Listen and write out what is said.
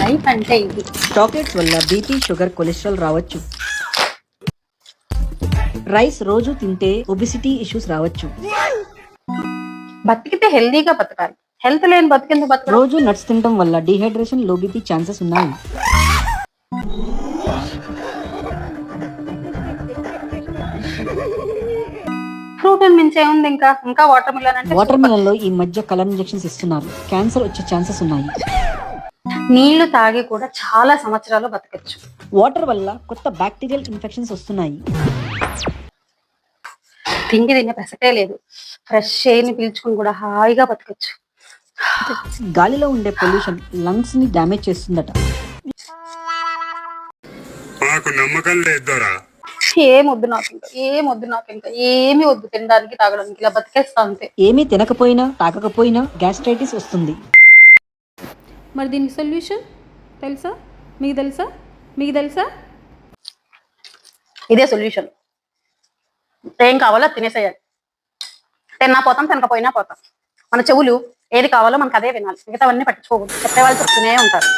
Life అంటే ఇది. Chocolates వల్ల బీపీ, షుగర్, కొలెస్ట్రాల్ రావచ్చు. రైస్ రోజు తింటే ఒబిసిటీ ఇష్యూస్ రావచ్చు. బతికితే హెల్దీగా బతకాలి, హెల్త్ లేని బతికేందుకు బతకడం? రోజు నట్స్ తినడం వల్ల డిహైడ్రేషన్, లో బీపీ ఛాన్సెస్ ఉన్నాయి. ఫ్రూట్ మించి ఏముంది? ఇంకా వాటర్ మిలన్ అంటే వాటర్ మిలన్ లో ఈ మధ్య కలర్ ఇంజెక్షన్స్ ఇస్తున్నారు. క్యాన్సర్ వచ్చే ఛాన్సెస్ ఉన్నాయి. నీళ్లు తాగి కూడా చాలా సంవత్సరాలు బతకచ్చు. వాటర్ వల్ల కొత్త బ్యాక్టీరియల్ ఇన్ఫెక్షన్స్ వస్తున్నాయి. తిండి తినే పెసటే లేదు, ఫ్రెష్ ఎయిర్ని పీల్చుకుని కూడా హాయిగా బతకచ్చు. గాలిలో ఉండే పొల్యూషన్ లంగ్స్ ని డ్యామేజ్ చేస్తుందట. మాకు నమ్మకం లేదురా. ఏమొద్దు నాకు ఇంకా ఏమి వద్దు, తినడానికి తాగడానికి, ఇలా బతికేస్తా అంతే. ఏమీ తినకపోయినా తాగకపోయినా గ్యాస్ట్రైటిస్ వస్తుంది. మరి దీనికి సొల్యూషన్ తెలుసా? మీకు తెలుసా? ఇదే సొల్యూషన్. ఏం కావాలో తినేసేయాలి. తిన్నా పోతాం, తినకపోయినా పోతాం. మన చెవులు ఏది కావాలో మనకు అదే వినాలి, మిగతావన్నీ పట్టించుకోకూడదు. చెప్పేవాళ్ళు చెప్తూనే ఉంటారు.